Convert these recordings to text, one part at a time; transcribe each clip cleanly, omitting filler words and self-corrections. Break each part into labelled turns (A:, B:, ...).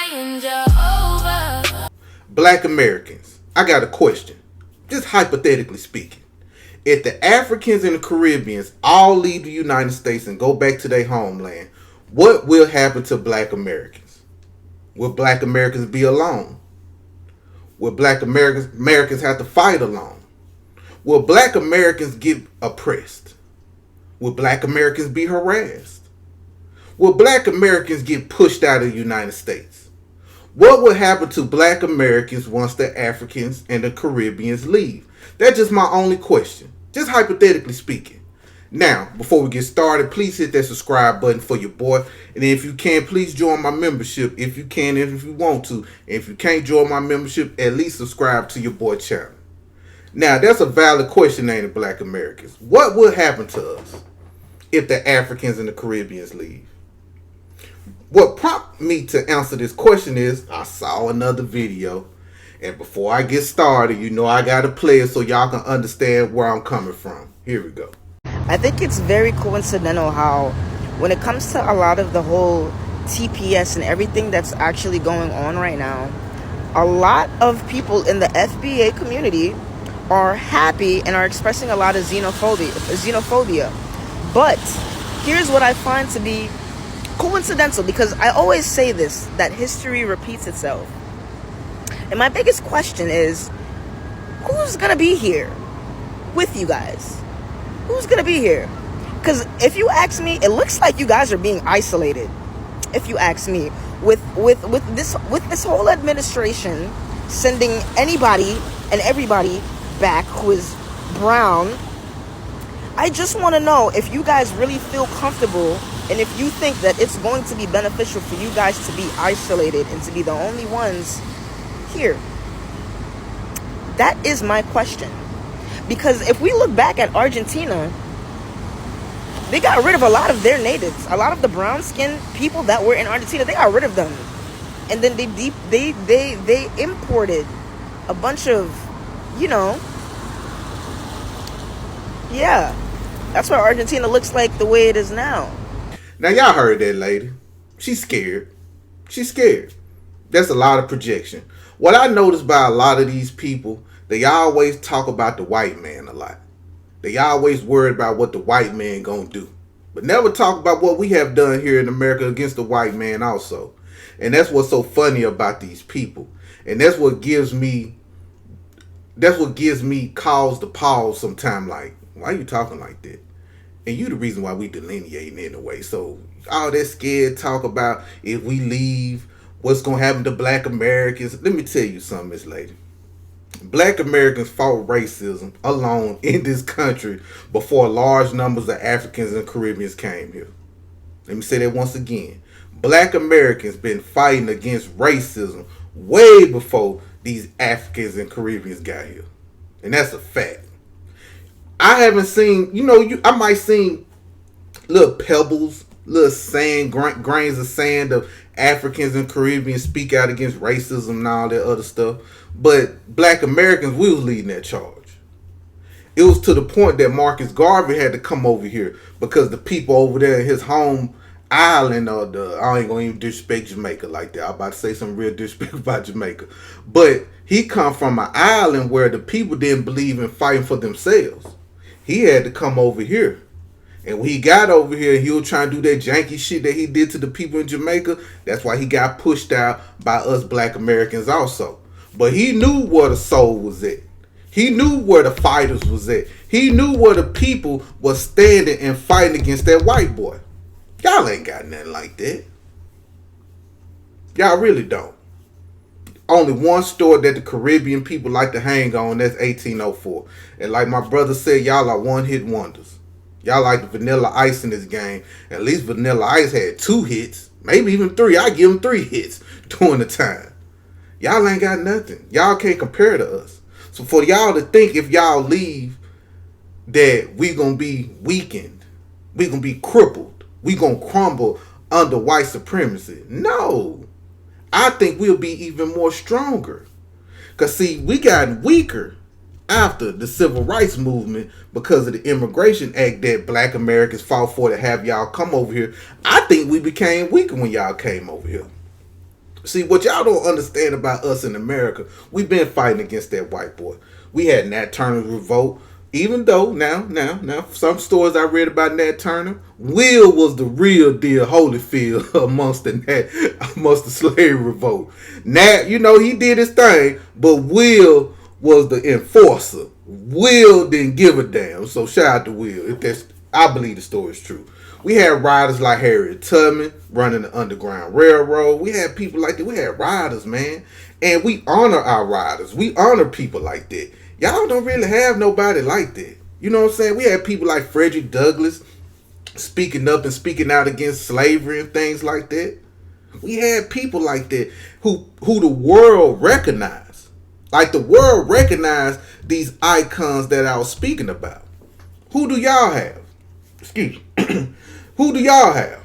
A: praying Jehovah.
B: Black Americans, I got a question. Just hypothetically speaking. If the Africans and the Caribbeans all leave the United States and go back to their homeland, what will happen to Black Americans? Will Black Americans be alone? Will Black Americans have to fight alone? Will Black Americans get oppressed? Will Black Americans be harassed? Will Black Americans get pushed out of the United States? What will happen to Black Americans once the Africans and the Caribbeans leave? That's just my only question. Just hypothetically speaking. Now, before we get started, please hit that subscribe button for your boy. And if you can, please join my membership if you can and if you want to. And if you can't join my membership, at least subscribe to your boy channel. Now, that's a valid question, ain't it, Black Americans? What will happen to us if the Africans and the Caribbeans leave? What prompted me to answer this question is I saw another video. And before I get started, you know I got to play it so y'all can understand where I'm coming from. Here we go.
C: I think it's very coincidental how when it comes to a lot of the whole TPS and everything that's actually going on right now, a lot of people in the FBA community are happy and are expressing a lot of xenophobia. But here's what I find to be coincidental, because I always say this, that history repeats itself. And my biggest question is, who's going to be here with you guys? Who's going to be here? Because if you ask me, it looks like you guys are being isolated. If you ask me, with this whole administration sending anybody and everybody back who is brown, I just want to know if you guys really feel comfortable and if you think that it's going to be beneficial for you guys to be isolated and to be the only ones here. That is my question. Because if we look back at Argentina, they got rid of a lot of their natives. A lot of the brown-skinned people that were in Argentina, they got rid of them. And then they imported a bunch of, yeah. That's why Argentina looks like the way it is now.
B: Now, y'all heard that lady. She's scared. She's scared. That's a lot of projection. What I noticed by a lot of these people, they always talk about the white man a lot. They always worried about what the white man gonna do, but never talk about what we have done here in America against the white man also. And that's what's so funny about these people. And that's what gives me cause to pause sometime, like, why are you talking like that? And you the reason why we delineating anyway. So all that scared talk about if we leave, what's going to happen to Black Americans. Let me tell you something, Miss Lady. Black Americans fought racism alone in this country before large numbers of Africans and Caribbeans came here. Let me say that once again. Black Americans been fighting against racism way before these Africans and Caribbeans got here. And that's a fact. I haven't seen, I might seen little pebbles, little sand, grains of sand of Africans and Caribbeans speak out against racism and all that other stuff. But Black Americans, we was leading that charge. It was to the point that Marcus Garvey had to come over here because the people over there in his home island, I ain't gonna even disrespect Jamaica like that. I'm about to say some real disrespect about Jamaica. But he come from an island where the people didn't believe in fighting for themselves. He had to come over here. And when he got over here, he was trying to do that janky shit that he did to the people in Jamaica. That's why he got pushed out by us Black Americans also. But he knew where the soul was at. He knew where the fighters was at. He knew where the people was standing and fighting against that white boy. Y'all ain't got nothing like that. Y'all really don't. Only one story that the Caribbean people like to hang on, that's 1804. And like my brother said, y'all are one-hit wonders. Y'all like the Vanilla Ice in this game. At least Vanilla Ice had 2 hits, maybe even 3. I give him 3 hits during the time. Y'all ain't got nothing. Y'all can't compare to us. So for y'all to think if y'all leave that we gonna be weakened, we gonna be crippled, we gonna crumble under white supremacy. No. I think we'll be even more stronger. Because, see, we got weaker after the Civil Rights Movement because of the Immigration Act that Black Americans fought for to have y'all come over here. I think we became weaker when y'all came over here. See, what y'all don't understand about us in America, we've been fighting against that white boy. We had Nat Turner's revolt. Even though now, some stories I read about Nat Turner, Will was the real deal Holyfield amongst the slave revolt. Nat, he did his thing, but Will was the enforcer. Will didn't give a damn. So shout out to Will. I believe the story is true. We had riders like Harriet Tubman running the Underground Railroad. We had people like that. We had riders, man. And we honor our riders. We honor people like that. Y'all don't really have nobody like that. You know what I'm saying? We had people like Frederick Douglass speaking up and speaking out against slavery and things like that. We had people like that who the world recognized. Like the world recognized these icons that I was speaking about. Who do y'all have? Excuse me. Who do y'all have?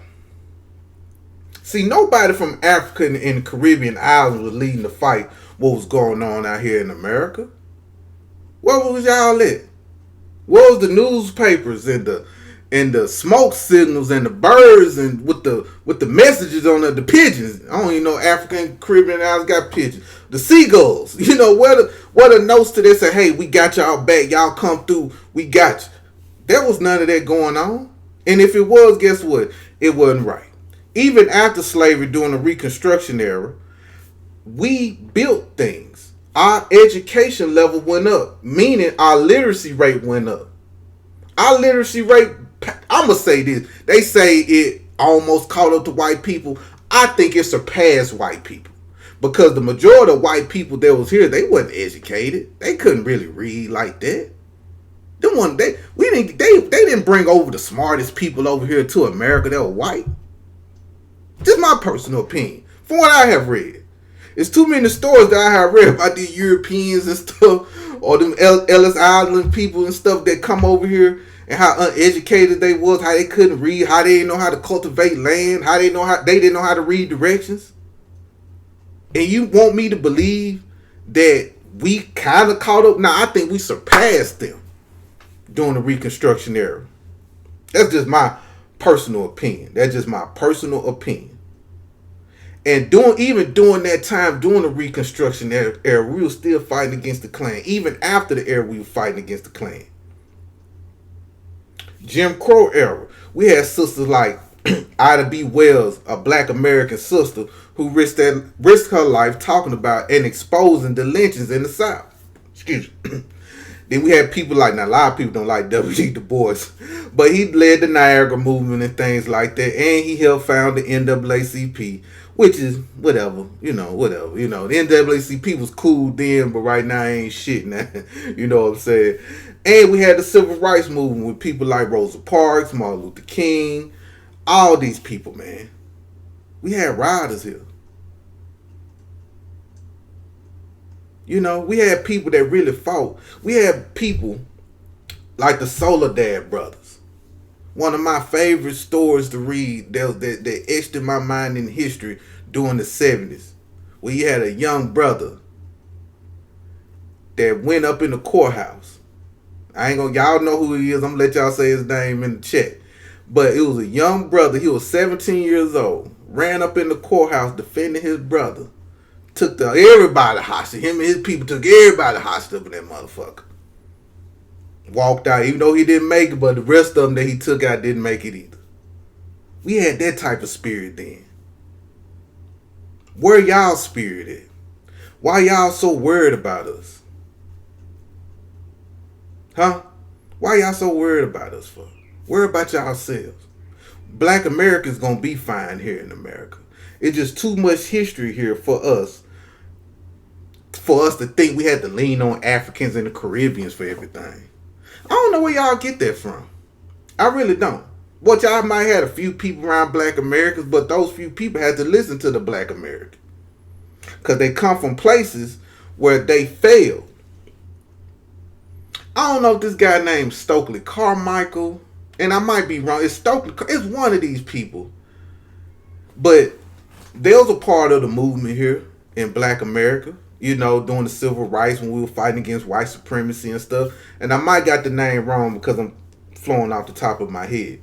B: See, nobody from Africa and the Caribbean islands was leading the fight what was going on out here in America. Where was y'all at? What was the newspapers and the smoke signals and the birds and with the messages on the pigeons? I don't even know African Caribbean islands got pigeons. The seagulls. What the notes to this say, hey, we got y'all back. Y'all come through. We got you. There was none of that going on. And if it was, guess what? It wasn't right. Even after slavery during the Reconstruction era, we built things. Our education level went up, meaning our literacy rate went up. Our literacy rate, I'm going to say this. They say it almost caught up to white people. I think it surpassed white people. Because the majority of white people that was here, they wasn't educated. They couldn't really read like that. They didn't bring over the smartest people over here to America that were white. Just my personal opinion. From what I have read. It's too many stories that I have read about the Europeans and stuff, or them Ellis Island people and stuff that come over here and how uneducated they was, how they couldn't read, how they didn't know how to cultivate land, how they didn't know how to read directions. And you want me to believe that we kind of caught up? Now I think we surpassed them during the Reconstruction era. That's just my personal opinion. And during that time, during the Reconstruction era, we were still fighting against the Klan. Even after the era, we were fighting against the Klan. Jim Crow era, we had sisters like Ida B. Wells, a black American sister who risked her life talking about and exposing the lynchings in the South. Excuse me. Then we had people like, now a lot of people don't like W.E. Du Bois, but he led the Niagara movement and things like that, and he helped found the NAACP, which is whatever. The NAACP was cool then, but right now ain't shit now. You know what I'm saying? And we had the civil rights movement with people like Rosa Parks, Martin Luther King, all these people, man. We had riders here. We had people that really fought. We had people like the Soledad brothers. One of my favorite stories to read that etched in my mind in history during the 70s. Where you had a young brother that went up in the courthouse. Y'all know who he is. I'm going to let y'all say his name in the chat. But it was a young brother. He was 17 years old. Ran up in the courthouse defending his brother. Took everybody hostage. Him and his people took everybody hostage up in that motherfucker. Walked out, even though he didn't make it, but the rest of them that he took out didn't make it either. We had that type of spirit then. Where y'all spirit at? Why y'all so worried about us? Huh? Why y'all so worried about us for? Worry about yourselves. Black Americans gonna be fine here in America. It's just too much history here for us to think we had to lean on Africans and the Caribbeans for everything. I don't know where y'all get that from. I really don't. But y'all might have a few people around Black Americans, but those few people had to listen to the Black American. Because they come from places where they failed. I don't know if this guy named Stokely Carmichael, and I might be wrong. It's one of these people. But they was a part of the movement here in Black America, during the civil rights when we were fighting against white supremacy and stuff. And I might got the name wrong because I'm flowing off the top of my head.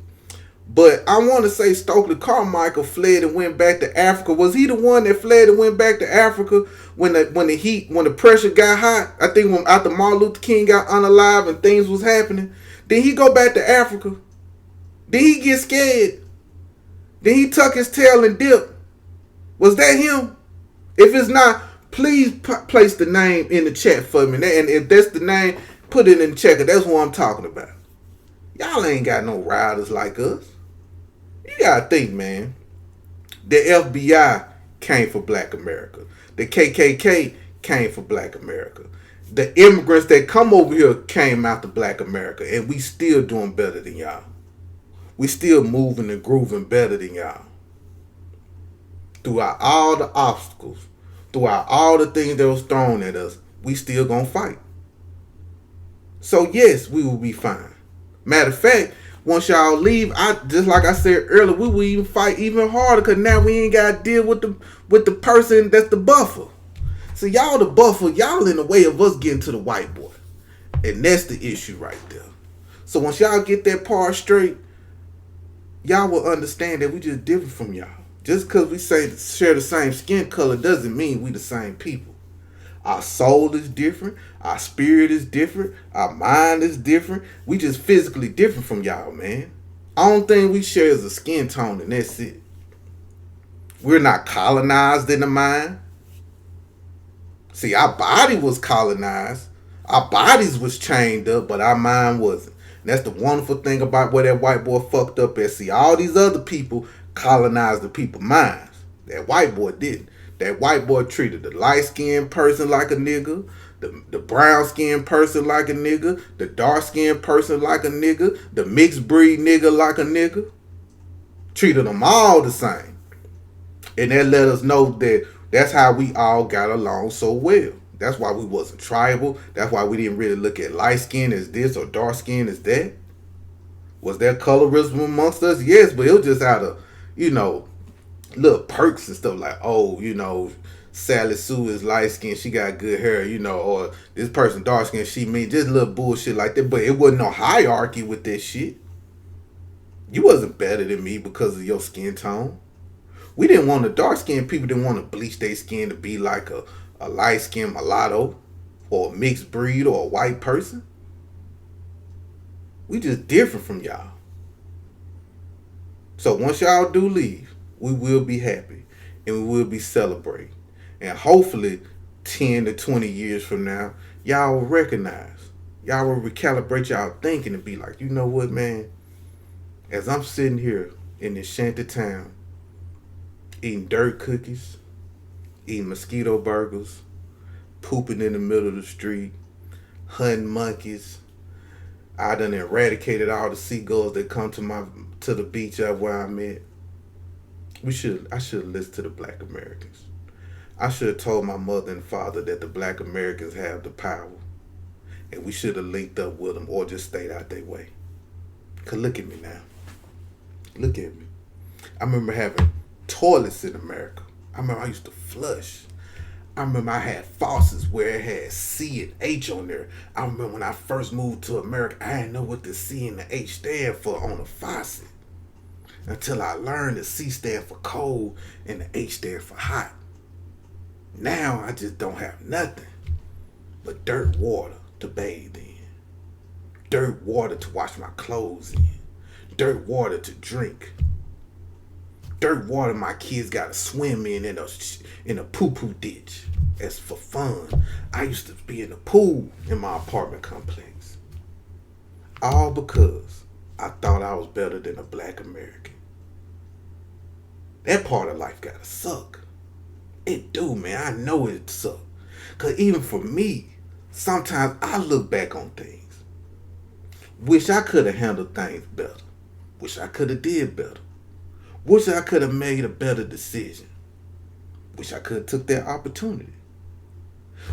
B: But I want to say Stokely Carmichael fled and went back to Africa. Was he the one that fled and went back to Africa when the pressure got hot? I think when after Martin Luther King got unalive and things was happening, then he go back to Africa. Then he get scared. Then he tuck his tail and dip. Was that him? If it's not, please place the name in the chat for me. And if that's the name, put it in the chat. That's what I'm talking about. Y'all ain't got no riders like us. You gotta think, man. The FBI came for Black America. The KKK came for Black America. The immigrants that come over here came out to Black America. And we still doing better than y'all. We still moving and grooving better than y'all. Throughout all the obstacles, throughout all the things that was thrown at us, we still gonna fight. So yes, we will be fine. Matter of fact, once y'all leave, just like I said earlier, we will even fight even harder because now we ain't gotta deal with the person that's the buffer. So y'all the buffer, y'all in the way of us getting to the white boy. And that's the issue right there. So once y'all get that part straight, y'all will understand that we just different from y'all. Just because we share the same skin color doesn't mean we the same people. Our soul is different. Our spirit is different. Our mind is different. We just physically different from y'all, man. Only thing we share is a skin tone, and that's it. We're not colonized in the mind. See, our body was colonized. Our bodies was chained up, but our mind wasn't. And that's the wonderful thing about where that white boy fucked up at. See, all these other people colonized the people's minds. That white boy didn't. That white boy treated the light-skinned person like a nigga, the brown-skinned person like a nigga, the dark-skinned person like a nigga, the mixed-breed nigga like a nigga. Treated them all the same. And that let us know that that's how we all got along so well. That's why we wasn't tribal. That's why we didn't really look at light skin as this or dark skin as that. Was there colorism amongst us? Yes, but it was just out of, little perks and stuff like, Sally Sue is light skinned, she got good hair, or this person dark skinned, she mean just little bullshit like that. But it wasn't no hierarchy with that shit. You wasn't better than me because of your skin tone. We didn't want the dark skinned people didn't want to bleach their skin to be like a light skinned mulatto or a mixed breed or a white person. We just different from y'all. So once y'all do leave, we will be happy and we will be celebrating. And hopefully 10 to 20 years from now, y'all will recognize. Y'all will recalibrate y'all thinking and be like, you know what, man? As I'm sitting here in this shanty town, eating dirt cookies, eating mosquito burgers, pooping in the middle of the street, hunting monkeys. I done eradicated all the seagulls that come to the beach where I'm at. I should have listened to the Black Americans. I should have told my mother and father that the Black Americans have the power. And we should have linked up with them or just stayed out their way. Cause look at me now. Look at me. I remember having toilets in America. I remember I used to flush. I remember I had faucets where it had C and H on there. I remember when I first moved to America, I didn't know what the C and the H stand for on a faucet. Until I learned the C stand for cold and the H stand for hot. Now I just don't have nothing but dirt water to bathe in. Dirt water to wash my clothes in. Dirt water to drink. Dirt water my kids gotta swim in a poo-poo ditch. As for fun. I used to be in the pool in my apartment complex. All because I thought I was better than a Black American. That part of life gotta suck. It do, man. I know it suck. Cause even for me, sometimes I look back on things. Wish I could have handled things better. Wish I could have did better. Wish I could have made a better decision. Wish I could have took that opportunity.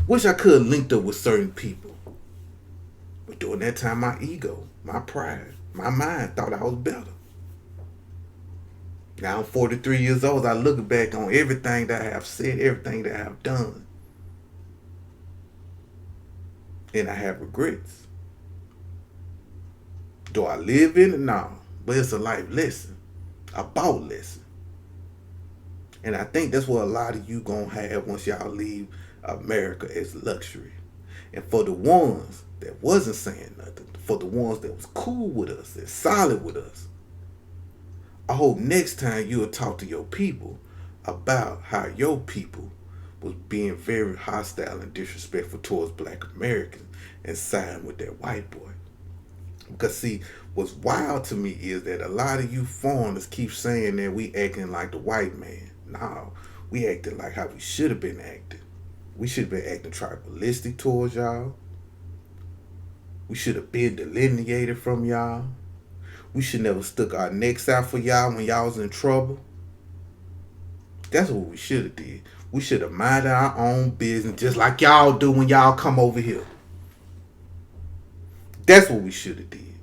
B: Wish I could have linked up with certain people. But during that time, my ego, my pride, my mind thought I was better. Now I'm 43 years old. I look back on everything that I have said, everything that I have done. And I have regrets. Do I live in it? No. but it's a life lesson, about lesson. And I think that's what a lot of you gonna have once y'all leave America as luxury. And for the ones that wasn't saying nothing, for the ones that was cool with us, that solid with us, I hope next time you'll talk to your people about how your people was being very hostile and disrespectful towards black Americans and siding with that white boy. Because see, what's wild to me is that a lot of you foreigners keep saying that we acting like the white man. No, we acting like how we should have been acting. We should have been acting tribalistic towards y'all. We should have been delineated from y'all. We should never stuck our necks out for y'all when y'all was in trouble. That's what we should have did. We should have minded our own business just like y'all do when y'all come over here. That's what we should have did.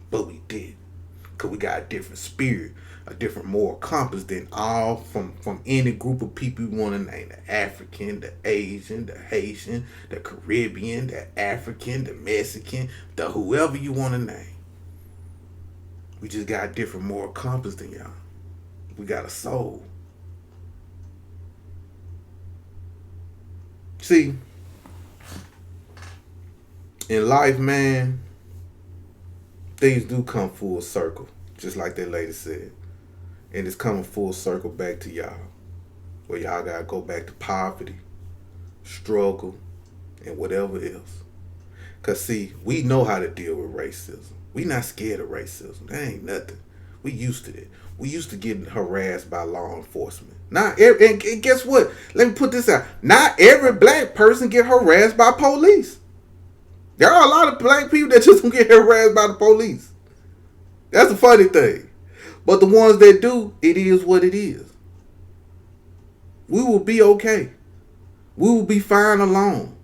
B: But we didn't. Because we got a different spirit, a different moral compass than all from any group of people you want to name. The African, the Asian, the Haitian, the Caribbean, the African, the Mexican, the whoever you want to name. We just got a different moral compass than y'all. We got a soul. See, in life, man, things do come full circle, just like that lady said. And it's coming full circle back to y'all, where y'all gotta go back to poverty, struggle, and whatever else. Cause see, we know how to deal with racism. We not scared of racism. That ain't nothing. We used to it. We used to getting harassed by law enforcement. And guess what? Let me put this out. Not every black person get harassed by police. There are a lot of black people that just don't get harassed by the police. That's the funny thing. But the ones that do, it is what it is. We will be okay. We will be fine alone.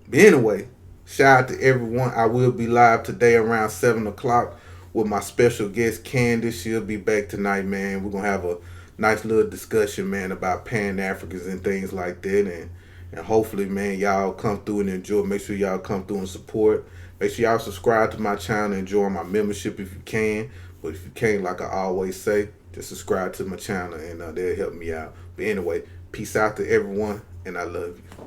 B: But anyway, shout out to everyone. I will be live today around 7 o'clock with my special guest, Candace. She'll be back tonight, man. We're going to have a nice little discussion, man, about Pan-Africans and things like that. And hopefully, man, y'all come through and enjoy. Make sure y'all come through and support. Make sure y'all subscribe to my channel and join my membership if you can. But if you can't, like I always say, just subscribe to my channel and they'll help me out. But anyway, peace out to everyone, and I love you.